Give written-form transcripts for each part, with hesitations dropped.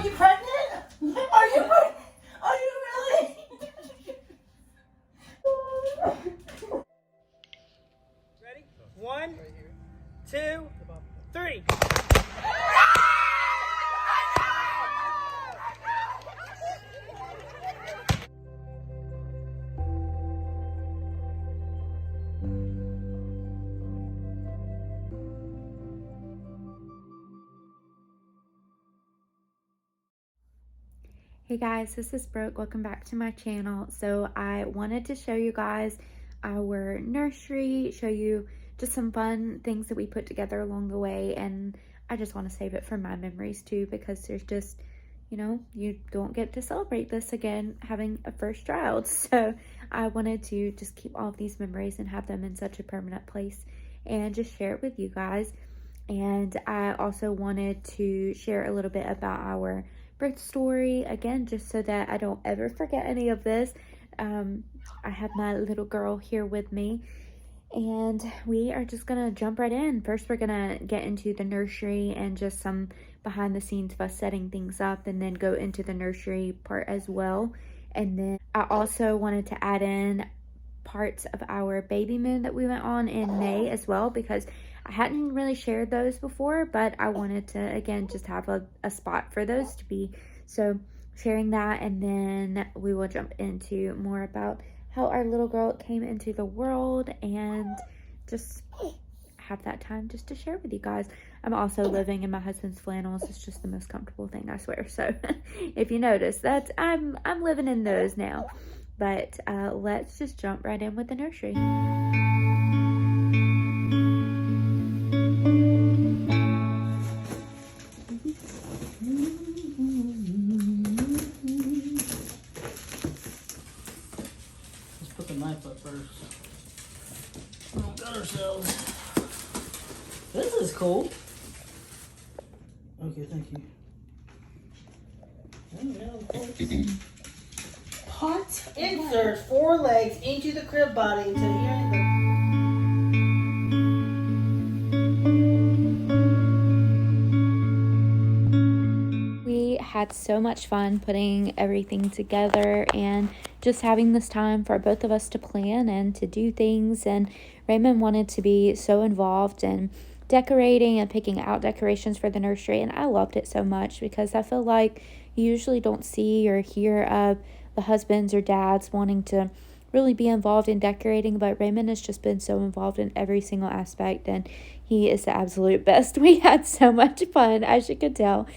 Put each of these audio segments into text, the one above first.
you pregnant? Are you pregnant? Are you really? Ready? 1, 2, 3. Hey guys, this is Brooke. Welcome back to my channel. So I wanted to show you guys our nursery, show you just some fun things that we put together along the way, and I just want to save it for my memories too, because there's just, you know, you don't get to celebrate this again having a first child. So I wanted to just keep all of these memories and have them in such a permanent place and just share it with you guys. And I also wanted to share a little bit about our birth story again, just so that I don't ever forget any of this. I have my little girl here with me, and we are just gonna jump right in. First, we're gonna get into the nursery and just some behind the scenes of us setting things up, and then go into the nursery part as well. And then I also wanted to add in parts of our baby moon that we went on in May as well, because I hadn't really shared those before, but I wanted to again just have a spot for those to be. So sharing that, and then we will jump into more about how our little girl came into the world and just have that time just to share with you guys. I'm also living in my husband's flannels. It's just the most comfortable thing, I swear. So if you notice that, I'm living in those now. But let's just jump right in with the nursery. Let's put the knife up first. We don't cut ourselves. This is cool. Okay, thank you. Pot insert 4 legs into the crib body until here the We had so much fun putting everything together and just having this time for both of us to plan and to do things. And Raymond wanted to be so involved in decorating and picking out decorations for the nursery, and I loved it so much because I feel like you usually don't see or hear of the husbands or dads wanting to really be involved in decorating, but Raymond has just been so involved in every single aspect, and he is the absolute best. We had so much fun, as you could tell.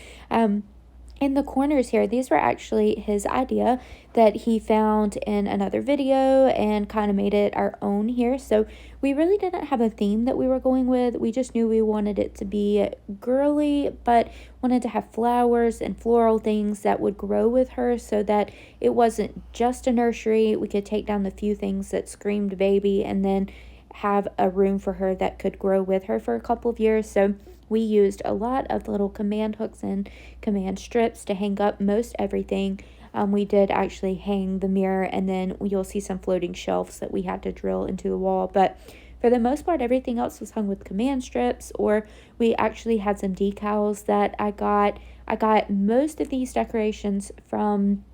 In the corners here, these were actually his idea that he found in another video and kind of made it our own here. So we really didn't have a theme that we were going with. We just knew we wanted it to be girly, but wanted to have flowers and floral things that would grow with her, so that it wasn't just a nursery. We could take down the few things that screamed baby and then have a room for her that could grow with her for a couple of years. So we used a lot of little command hooks and command strips to hang up most everything. We did actually hang the mirror, and then you'll see some floating shelves that we had to drill into the wall. But for the most part, everything else was hung with command strips, or we actually had some decals that I got. I got most of these decorations from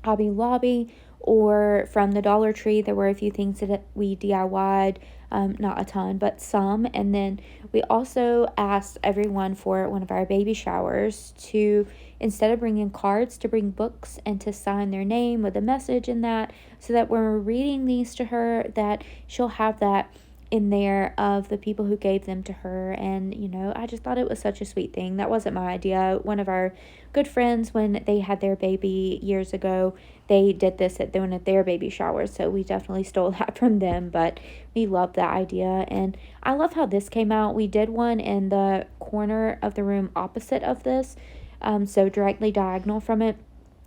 Hobby Lobby or from the Dollar Tree. There were a few things that we DIY'd, not a ton, but some. And then we also asked everyone for one of our baby showers to, instead of bringing cards, to bring books and to sign their name with a message in that, so that when we're reading these to her, that she'll have that in there of the people who gave them to her. And you know, I just thought it was such a sweet thing. That wasn't my idea. One of our good friends, when they had their baby years ago, they did this at one of their baby showers, so we definitely stole that from them. But we love that idea, and I love how this came out. We did one in the corner of the room opposite of this, so directly diagonal from it.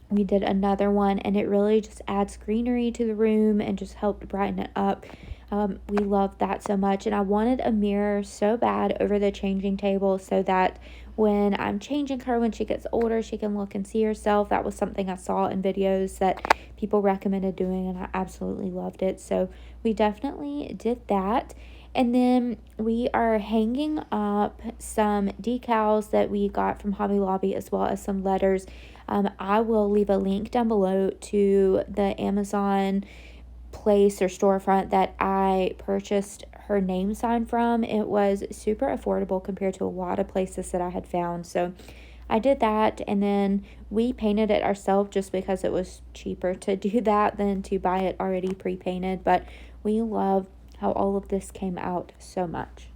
We did another one, and it really just adds greenery to the room and just helped brighten it up. We loved that so much, and I wanted a mirror so bad over the changing table, so that when I'm changing her, when she gets older, she can look and see herself. That was something I saw in videos that people recommended doing, and I absolutely loved it. So we definitely did that. And then we are hanging up some decals that we got from Hobby Lobby, as well as some letters. I will leave a link down below to the Amazon place or storefront that I purchased her name sign from. It was super affordable compared to a lot of places that I had found. So I did that, and then we painted it ourselves just because it was cheaper to do that than to buy it already pre-painted. But we love how all of this came out so much.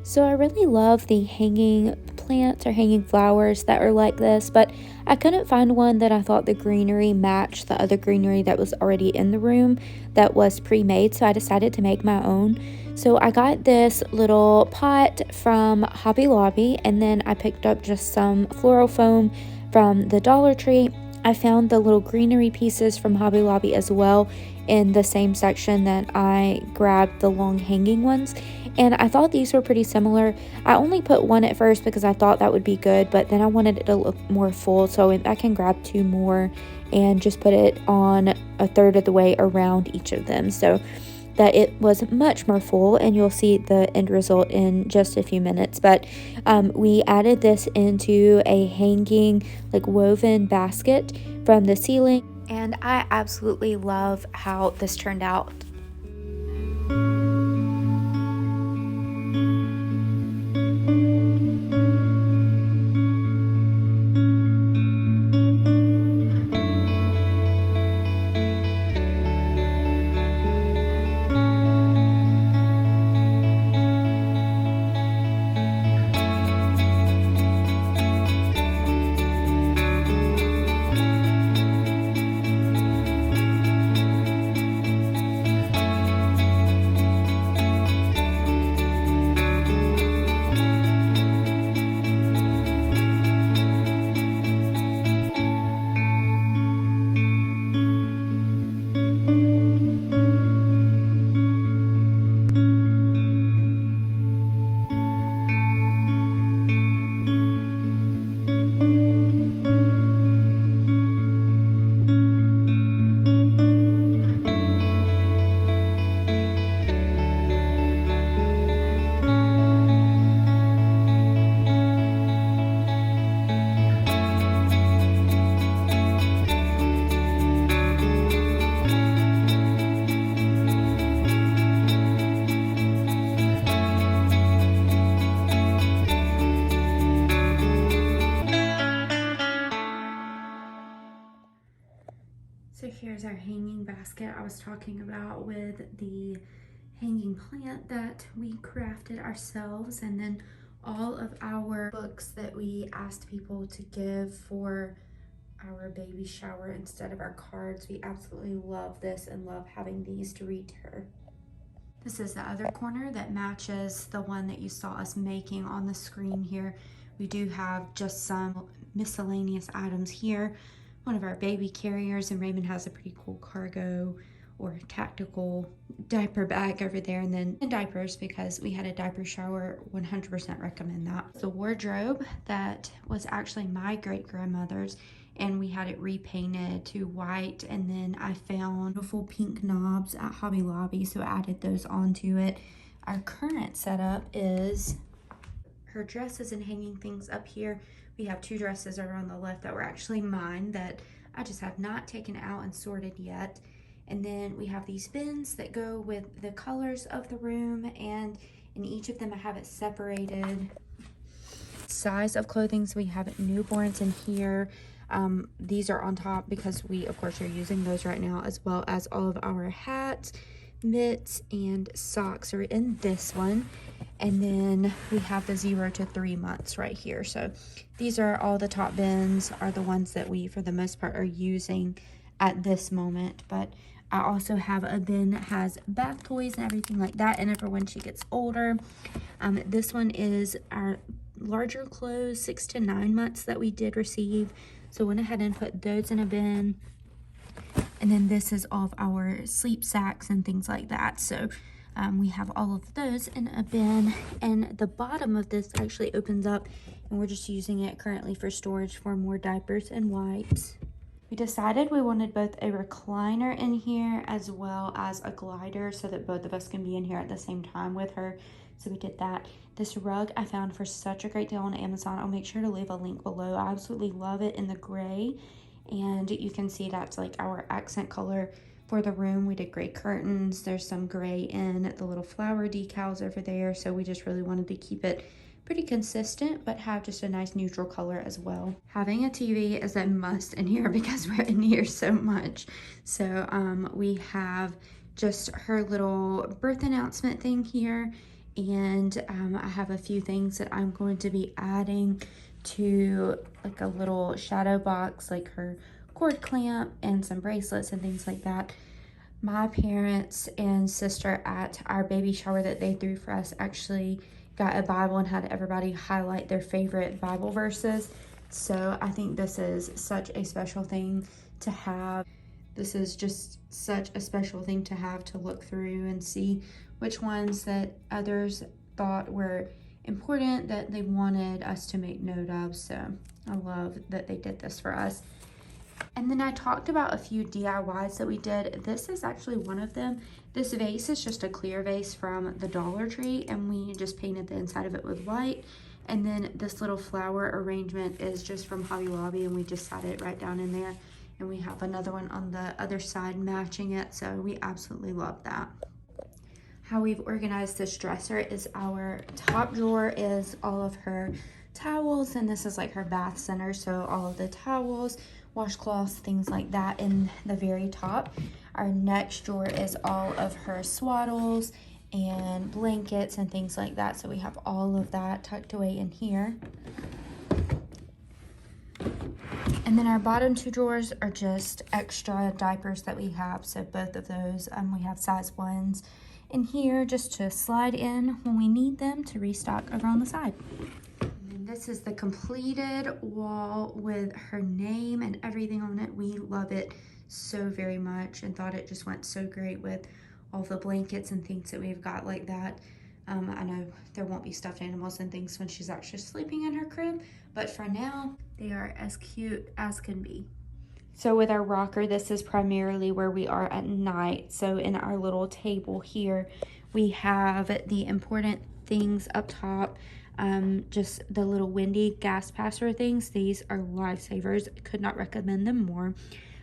So I really love the hanging plants or hanging flowers that are like this, but I couldn't find one that I thought the greenery matched the other greenery that was already in the room that was pre-made, so I decided to make my own. So I got this little pot from Hobby Lobby, and then I picked up just some floral foam from the Dollar Tree. I found the little greenery pieces from Hobby Lobby as well in the same section that I grabbed the long hanging ones, and I thought these were pretty similar. I only put one at first because I thought that would be good, but then I wanted it to look more full, so I can grab two more and just put it on a third of the way around each of them so that it was much more full, and you'll see the end result in just a few minutes. But we added this into a hanging like woven basket from the ceiling, and I absolutely love how this turned out. So here's our hanging basket I was talking about with the hanging plant that we crafted ourselves, and then all of our books that we asked people to give for our baby shower instead of our cards. We absolutely love this and love having these to read to her. This is the other corner that matches the one that you saw us making on the screen here. We do have just some miscellaneous items here. One of our baby carriers, and Raymond has a pretty cool cargo or tactical diaper bag over there, and then diapers because we had a diaper shower. 100% recommend that. The wardrobe that was actually my great-grandmother's, and we had it repainted to white, and then I found beautiful pink knobs at Hobby Lobby, so I added those onto it. Our current setup is her dresses and hanging things up here. We have 2 dresses over on the left that were actually mine that I just have not taken out and sorted yet. And then we have these bins that go with the colors of the room, and in each of them I have it separated. Size of clothing, so we have newborns in here. These are on top because we of course are using those right now, as well as all of our hats, mitts, and socks are in this one. And then we have the 0 to 3 months right here. So these are all the top bins, are the ones that we for the most part are using at this moment. But I also have a bin that has bath toys and everything like that in it for when she gets older. This one is our larger clothes, 6 to 9 months that we did receive. So went ahead and put those in a bin. And then this is all of our sleep sacks and things like that. So we have all of those in a bin. And the bottom of this actually opens up, and we're just using it currently for storage for more diapers and wipes. We decided we wanted both a recliner in here as well as a glider so that both of us can be in here at the same time with her. So we did that. This rug I found for such a great deal on Amazon. I'll make sure to leave a link below. I absolutely love it in the gray. And you can see that's like our accent color for the room. We did gray curtains. There's some gray in the little flower decals over there. So we just really wanted to keep it pretty consistent, but have just a nice neutral color as well. Having a TV is a must in here because we're in here so much. So we have just her little birth announcement thing here, and I have a few things that I'm going to be adding to like a little shadow box, like her cord clamp and some bracelets and things like that. My parents and sister at our baby shower that they threw for us actually got a Bible and had everybody highlight their favorite Bible verses. So I think this is such a special thing to have. This is just such a special thing to have to look through and see which ones that others thought were important that they wanted us to make note of. So I love that they did this for us. And then I talked about a few DIYs that we did. This is actually one of them. This vase is just a clear vase from the Dollar Tree, and we just painted the inside of it with white. And then this little flower arrangement is just from Hobby Lobby, and we just sat it right down in there. And we have another one on the other side matching it, so we absolutely love that. How we've organized this dresser is our top drawer is all of her towels, and this is like her bath center, so all of the towels, washcloths, things like that in the very top. Our next drawer is all of her swaddles and blankets and things like that, so we have all of that tucked away in here. And then our bottom 2 drawers are just extra diapers that we have, so both of those we have size 1s in here just to slide in when we need them to restock over on the side. And this is the completed wall with her name and everything on it. We love it so very much and thought it just went so great with all the blankets and things that we've got like that. I know there won't be stuffed animals and things when she's actually sleeping in her crib, but for now, they are as cute as can be. So with our rocker, this is primarily where we are at night. So in our little table here, we have the important things up top, just the little windy gas passer things. These are lifesavers. Could not recommend them more.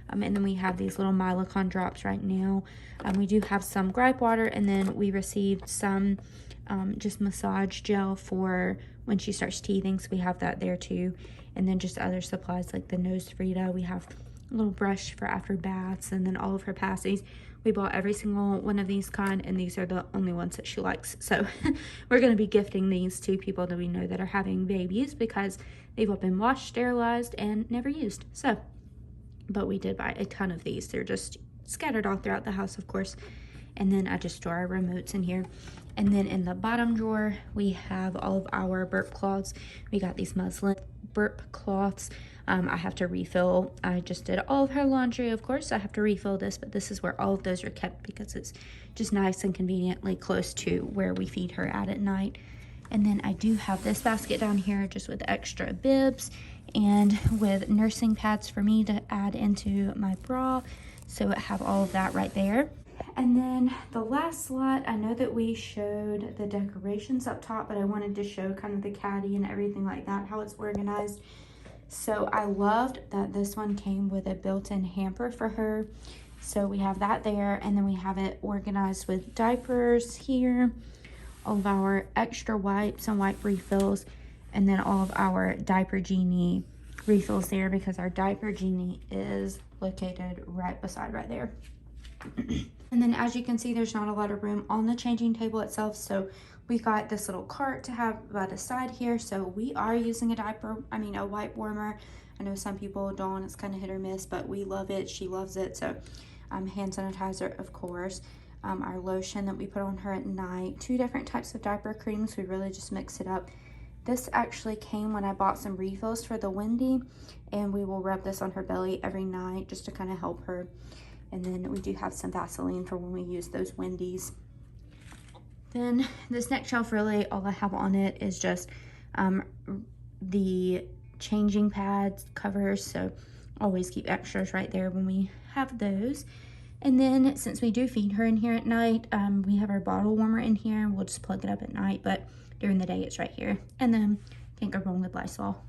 And then we have these little Milacon drops right now. We do have some gripe water, and then we received some just massage gel for when she starts teething, so we have that there too. And then just other supplies like the nose Frida. We have a little brush for after baths, and then all of her passies. We bought every single one of these kind, and these are the only ones that she likes. So we're going to be gifting these to people that we know that are having babies because they've all been washed, sterilized, and never used. So, but we did buy a ton of these. They're just scattered all throughout the house, of course. And then I just store our remotes in here. And then in the bottom drawer, we have all of our burp cloths. We got these muslin burp cloths. I have to refill. I just did all of her laundry, of course. I have to refill this, but this is where all of those are kept because it's just nice and conveniently close to where we feed her at night. And then I do have this basket down here just with extra bibs and with nursing pads for me to add into my bra. So I have all of that right there. And then the last slot, I know that we showed the decorations up top, but I wanted to show kind of the caddy and everything like that, how it's organized. So I loved that this one came with a built-in hamper for her. So we have that there, and then we have it organized with diapers here, all of our extra wipes and wipe refills, and then all of our Diaper Genie refills there because our Diaper Genie is located right beside right there. And then as you can see, there's not a lot of room on the changing table itself, so we got this little cart to have by the side here. So we are using a wipe warmer. I know some people don't, it's kind of hit or miss, but we love it. She loves it. So hand sanitizer, of course, our lotion that we put on her at night, 2 different types of diaper creams. We really just mix it up. This actually came when I bought some refills for the Wendy, and we will rub this on her belly every night just to kind of help her. And then we do have some Vaseline for when we use those Wendy's. Then this next shelf, really all I have on it is just the changing pads covers, so always keep extras right there when we have those. And then since we do feed her in here at night, we have our bottle warmer in here. We'll just plug it up at night, but during the day it's right here. And then can't go wrong with Lysol.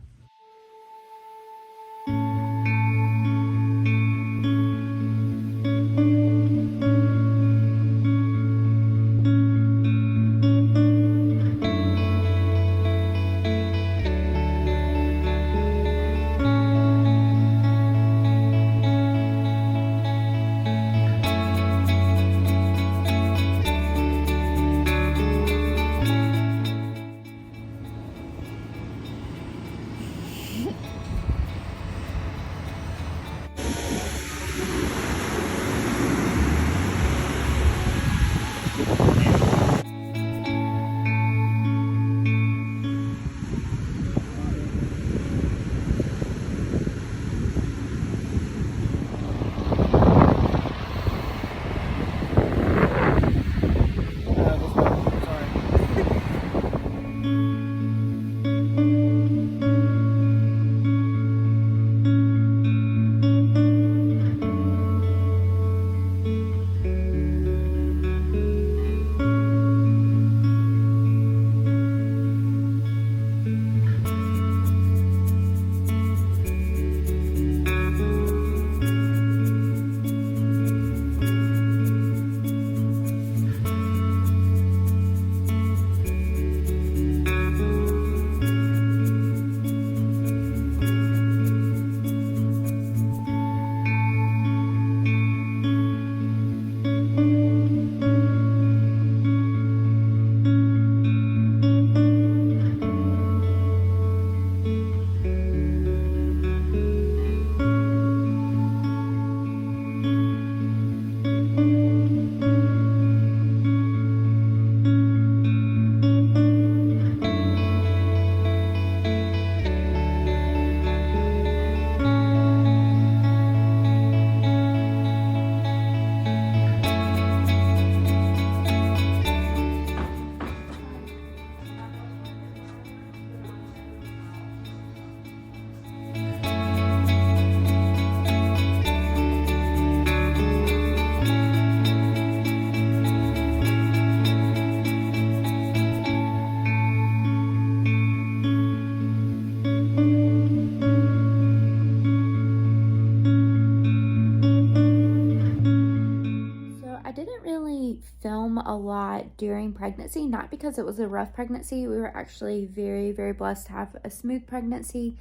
Film a lot during pregnancy, not because it was a rough pregnancy. We were actually very, very blessed to have a smooth pregnancy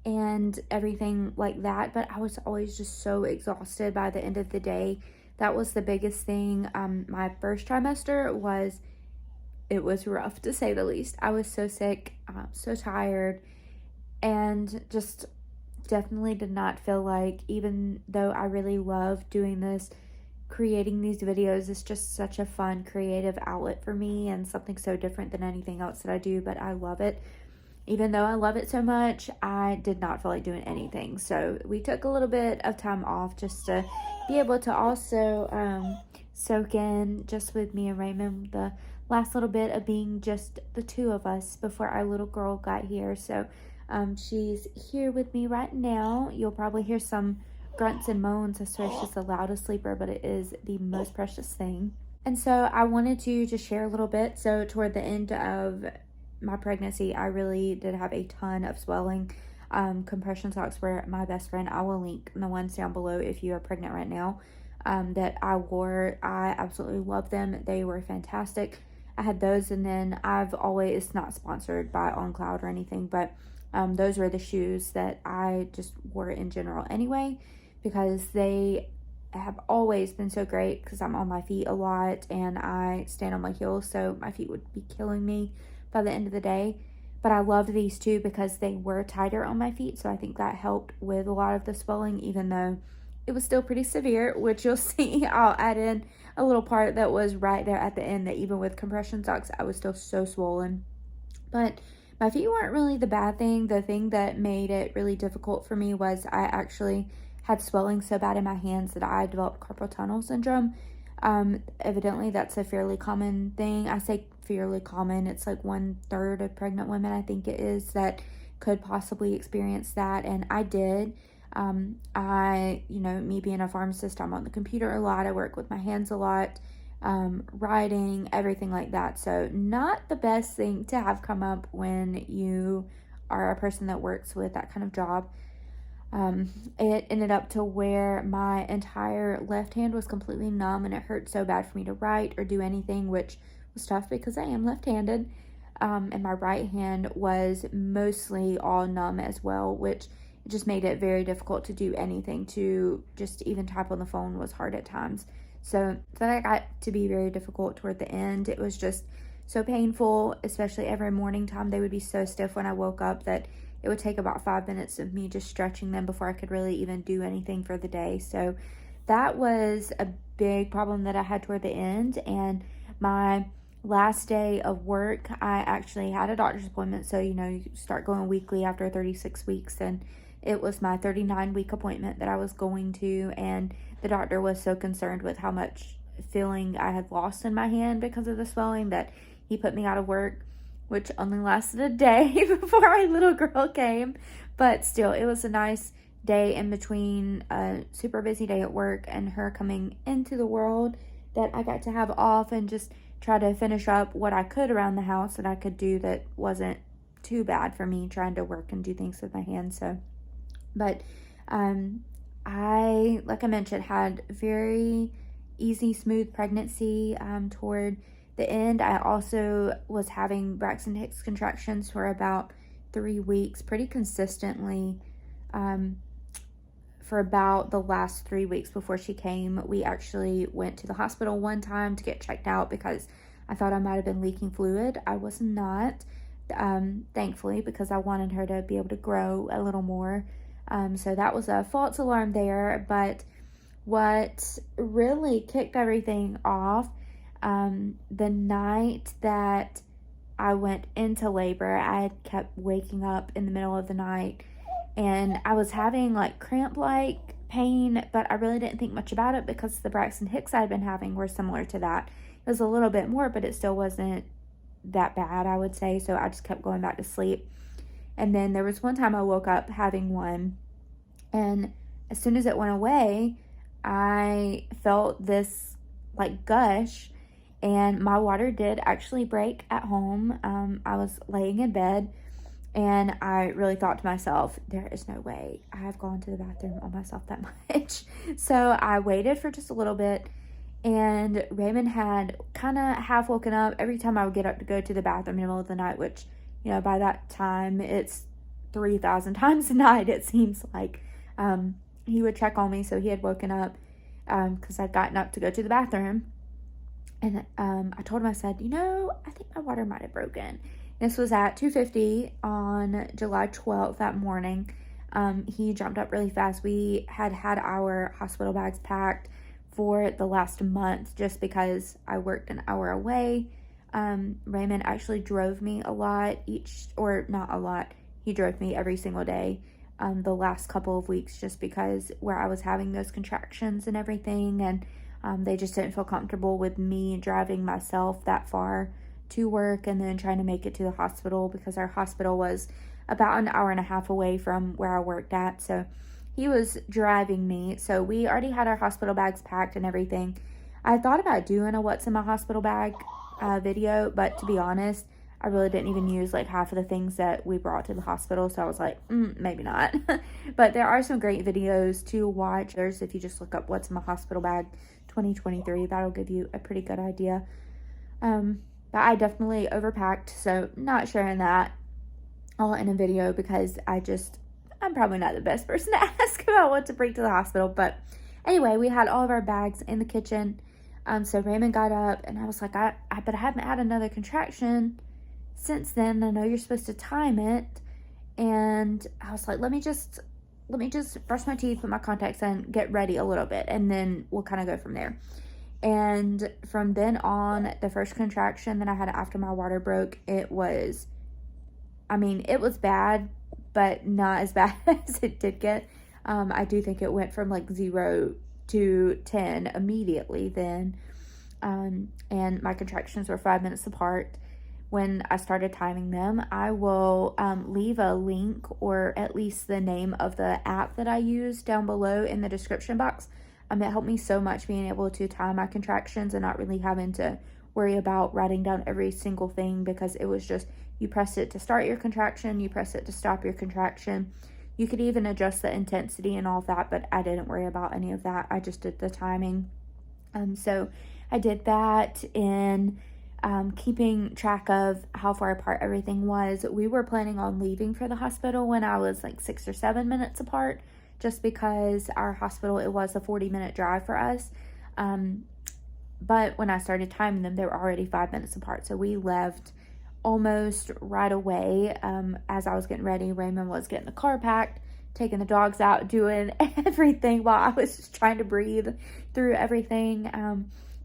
and everything like that, but I was always just so exhausted by the end of the day. That was the biggest thing. My first trimester was rough, to say the least. I was so sick, so tired, and just definitely did not feel like, even though I really love doing this, creating these videos is just such a fun creative outlet for me and something so different than anything else that I do, but I love it. Even though I love it so much, I did not feel like doing anything. So we took a little bit of time off just to be able to also soak in just with me and Raymond the last little bit of being just the two of us before our little girl got here. So she's here with me right now. You'll probably hear some grunts and moans. I swear she's the loudest sleeper, but it is the most precious thing. And so I wanted to just share a little bit. So toward the end of my pregnancy, I really did have a ton of swelling. Compression socks were my best friend. I will link the ones down below if you are pregnant right now that I wore. I absolutely love them. They were fantastic. I had those, and then I've always, it's not sponsored by On Cloud or anything, but those were the shoes that I just wore in general anyway, because they have always been so great because I'm on my feet a lot and I stand on my heels, so my feet would be killing me by the end of the day. But I loved these too because they were tighter on my feet, so I think that helped with a lot of the swelling, even though it was still pretty severe, which you'll see. I'll add in a little part that was right there at the end, that even with compression socks, I was still so swollen. But my feet weren't really the bad thing. The thing that made it really difficult for me was I actually had swelling so bad in my hands that I developed carpal tunnel syndrome. Evidently that's a fairly common thing. I say fairly common, it's like 1/3 of pregnant women, I think it is, that could possibly experience that, and I did. Me being a pharmacist, I'm on the computer a lot, I work with my hands a lot, writing, everything like that, so not the best thing to have come up when you are a person that works with that kind of job. It ended up to where my entire left hand was completely numb, and it hurt so bad for me to write or do anything, which was tough because I am left-handed. And my right hand was mostly all numb as well, which just made it very difficult to do anything. To just even type on the phone was hard at times. So that got to be very difficult toward the end. It was just so painful, especially every morning time. They would be so stiff when I woke up that it would take about 5 minutes of me just stretching them before I could really even do anything for the day. So that was a big problem that I had toward the end. And my last day of work, I actually had a doctor's appointment. So, you start going weekly after 36 weeks. And it was my 39-week appointment that I was going to. And the doctor was so concerned with how much feeling I had lost in my hand because of the swelling that he put me out of work, which only lasted a day before our little girl came. But still, it was a nice day in between a super busy day at work and her coming into the world that I got to have off and just try to finish up what I could around the house that I could do that wasn't too bad for me trying to work and do things with my hands. So, but I, like I mentioned, had very easy, smooth pregnancy toward the end. I also was having Braxton Hicks contractions for about 3 weeks pretty consistently. For about the last 3 weeks before she came, we actually went to the hospital one time to get checked out because I thought I might have been leaking fluid. I was not, thankfully, because I wanted her to be able to grow a little more. So that was a false alarm there. But what really kicked everything off, the night that I went into labor, I had kept waking up in the middle of the night and I was having like cramp-like pain, but I really didn't think much about it because the Braxton Hicks I had been having were similar to that. It was a little bit more, but it still wasn't that bad, I would say. So I just kept going back to sleep. And then there was one time I woke up having one, and as soon as it went away, I felt this like gush, and my water did actually break at home. I was laying in bed, and I really thought to myself, there is no way I have gone to the bathroom on myself that much. So I waited for just a little bit, and Raymond had kind of half woken up every time I would get up to go to the bathroom in the middle of the night, which, by that time, it's 3,000 times a night, it seems like. He would check on me, so he had woken up because I'd gotten up to go to the bathroom. And I told him, I said, I think my water might have broken. This was at 2:50 on July 12th that morning. He jumped up really fast. We had our hospital bags packed for the last month just because I worked an hour away. Raymond actually drove me a lot not a lot, he drove me every single day the last couple of weeks just because where I was having those contractions and everything, and they just didn't feel comfortable with me driving myself that far to work and then trying to make it to the hospital because our hospital was about an hour and a half away from where I worked at. So he was driving me. So we already had our hospital bags packed and everything. I thought about doing a what's in my hospital bag video, but to be honest, I really didn't even use like half of the things that we brought to the hospital. So I was like, maybe not. But there are some great videos to watch. There's, if you just look up what's in my hospital bag 2023, that'll give you a pretty good idea. But I definitely overpacked, so not sharing that all in a video because I'm probably not the best person to ask about what to bring to the hospital. But anyway, we had all of our bags in the kitchen. So Raymond got up and I was like, but I haven't had another contraction since then. I know you're supposed to time it. And I was like, let me just brush my teeth, put my contacts in, get ready a little bit, and then we'll kind of go from there. And from then on, the first contraction that I had after my water broke, it was bad, but not as bad as it did get. I do think it went from like 0 to 10 immediately then. And my contractions were 5 minutes apart when I started timing them. I will leave a link or at least the name of the app that I use down below in the description box. It helped me so much being able to time my contractions and not really having to worry about writing down every single thing, because it was just, you press it to start your contraction, you press it to stop your contraction. You could even adjust the intensity and all of that, but I didn't worry about any of that. I just did the timing. So I did that in keeping track of how far apart everything was. We were planning on leaving for the hospital when I was like 6 or 7 minutes apart, just because our hospital, it was a 40-minute drive for us. But when I started timing them, they were already 5 minutes apart. So we left almost right away. As I was getting ready, Raymond was getting the car packed, taking the dogs out, doing everything while I was just trying to breathe through everything.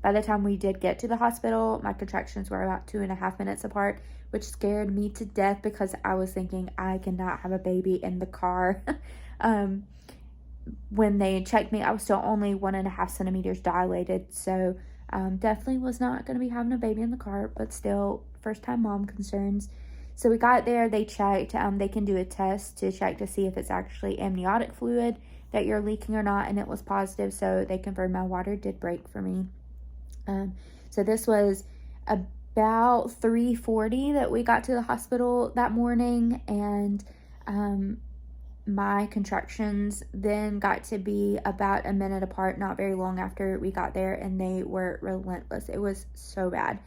By the time we did get to the hospital, my contractions were about 2.5 minutes apart, which scared me to death because I was thinking I cannot have a baby in the car. When they checked me, I was still only 1.5 centimeters dilated. So definitely was not going to be having a baby in the car, but still first time mom concerns. So we got there, they checked, they can do a test to check to see if it's actually amniotic fluid that you're leaking or not, and it was positive. So they confirmed my water did break for me. So this was about 3:40 that we got to the hospital that morning, and my contractions then got to be about a minute apart, not very long after we got there, and they were relentless. It was so bad.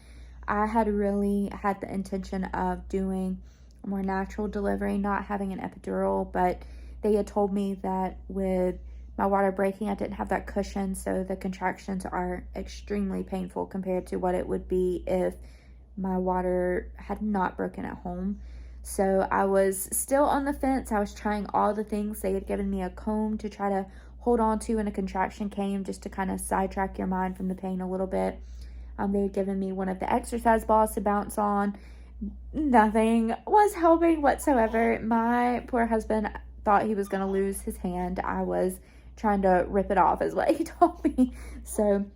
I had really had the intention of doing a more natural delivery, not having an epidural, but they had told me that with my water breaking, I didn't have that cushion, so the contractions are extremely painful compared to what it would be if my water had not broken at home. So I was still on the fence. I was trying all the things. They had given me a comb to try to hold on to when a contraction came, just to kind of sidetrack your mind from the pain a little bit. They had given me one of the exercise balls to bounce on. Nothing was helping whatsoever. My poor husband thought he was going to lose his hand. I was trying to rip it off is what he told me. So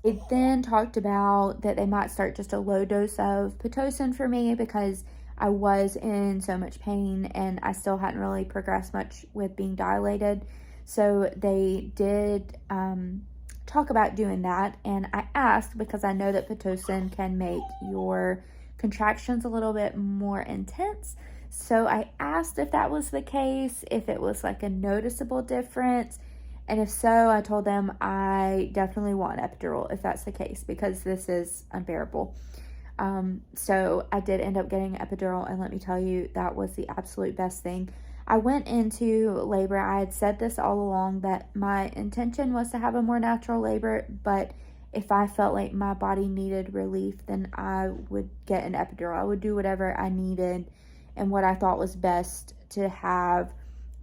it then talked about that they might start just a low dose of Pitocin for me because I was in so much pain and I still hadn't really progressed much with being dilated. So they did talk about doing that, and I asked because I know that Pitocin can make your contractions a little bit more intense. So I asked if that was the case, if it was like a noticeable difference. And if so, I told them I definitely want an epidural if that's the case, because this is unbearable. So I did end up getting an epidural, and let me tell you, that was the absolute best thing. I went into labor, I had said this all along, that my intention was to have a more natural labor, but if I felt like my body needed relief, then I would get an epidural. I would do whatever I needed and what I thought was best to have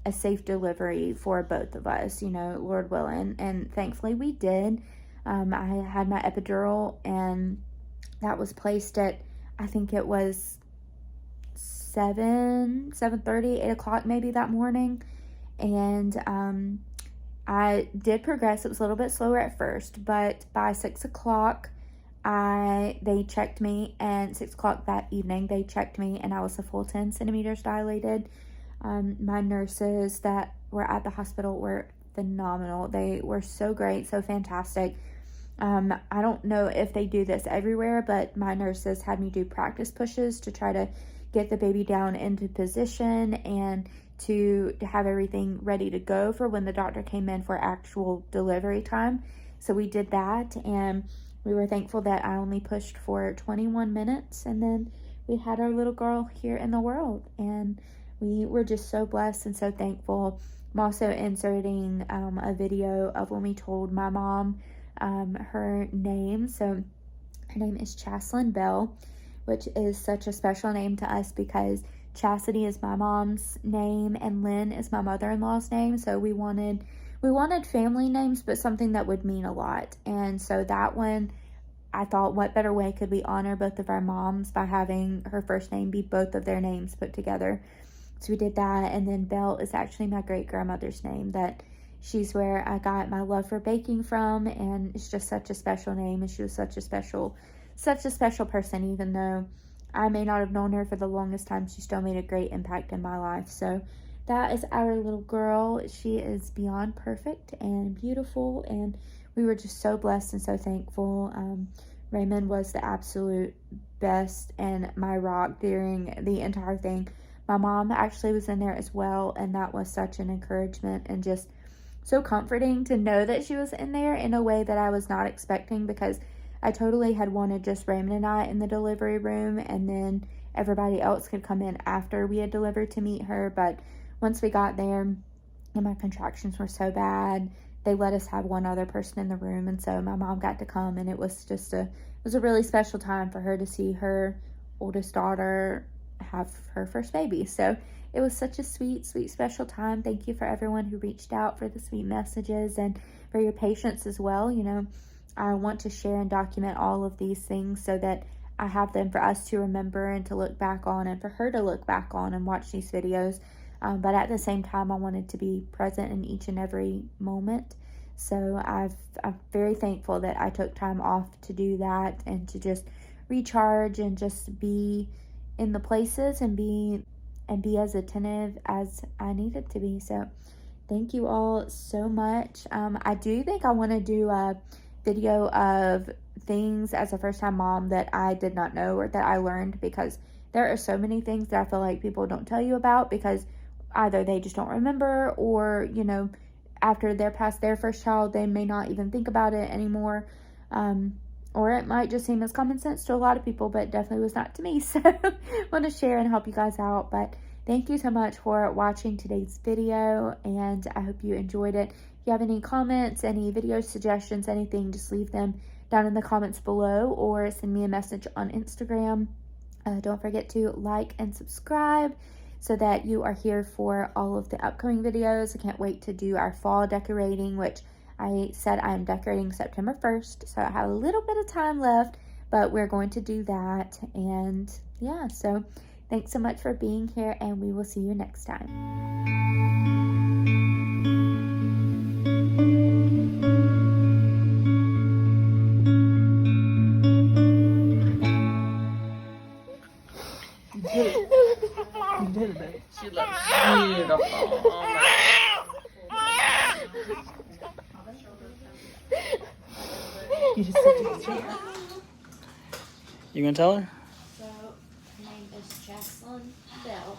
a safe delivery for both of us, Lord willing. And thankfully we did. I had my epidural, and that was placed at, I think it was 7:30, 8 o'clock maybe that morning. And I did progress. It was a little bit slower at first, but by 6 o'clock, they checked me, and 6 o'clock that evening, they checked me, and I was a full 10 centimeters dilated. My nurses that were at the hospital were phenomenal. They were so great, so fantastic. I don't know if they do this everywhere, but my nurses had me do practice pushes to try to get the baby down into position and to have everything ready to go for when the doctor came in for actual delivery time. So we did that, and we were thankful that I only pushed for 21 minutes, and then we had our little girl here in the world, and we were just so blessed and so thankful. I'm also inserting a video of when we told my mom her name. So her name is Chaslyn Bell, which is such a special name to us because Chastity is my mom's name and Lynn is my mother-in-law's name. So we wanted family names, but something that would mean a lot. And so that one, I thought, what better way could we honor both of our moms by having her first name be both of their names put together. So we did that. And then Belle is actually my great-grandmother's name. That she's where I got my love for baking from, and it's just such a special name, and she was such a special person. Even though I may not have known her for the longest time, she still made a great impact in my life. So that is our little girl. She is beyond perfect and beautiful, and we were just so blessed and so thankful. Raymond was the absolute best and my rock during the entire thing. My mom actually was in there as well, and that was such an encouragement and just so comforting to know that she was in there in a way that I was not expecting, because I totally had wanted just Raymond and I in the delivery room, and then everybody else could come in after we had delivered to meet her. But once we got there and my contractions were so bad, they let us have one other person in the room, and so my mom got to come, and it was a really special time for her to see her oldest daughter have her first baby. So it was such a sweet, special time. Thank you for everyone who reached out for the sweet messages and for your patience as well. You know, I want to share and document all of these things so that I have them for us to remember and to look back on, and for her to look back on and watch these videos. But at the same time, I wanted to be present in each and every moment. So I'm very thankful that I took time off to do that and to just recharge and just be in the places and be as attentive as I needed to be. So thank you all so much. I do think I want to do a video of things as a first-time mom that I did not know or that I learned, because there are so many things that I feel like people don't tell you about because either they just don't remember, or, you know, after they're past their first child, they may not even think about it anymore. Or it might just seem as common sense to a lot of people, but definitely was not to me. So I want to share and help you guys out. But thank you so much for watching today's video, and I hope you enjoyed it. If you have any comments, any video suggestions, anything, just leave them down in the comments below or send me a message on Instagram. Don't forget to like and subscribe so that you are here for all of the upcoming videos. I can't wait to do our fall decorating, which I said I am decorating September 1st, so I have a little bit of time left, but we're going to do that. And yeah, so thanks so much for being here, and we will see you next time. You did it, babe. She looks beautiful. Oh my. You just sit in the chair. You gonna tell her? So, her name is Chaslyn Bell.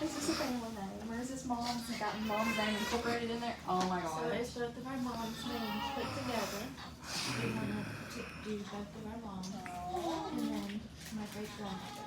Is this a family name, or is this mom's and got mom's name incorporated in there? Oh my So god. it's both of our moms' names put together. We wanted to do both of our moms. And then my great-grandmother.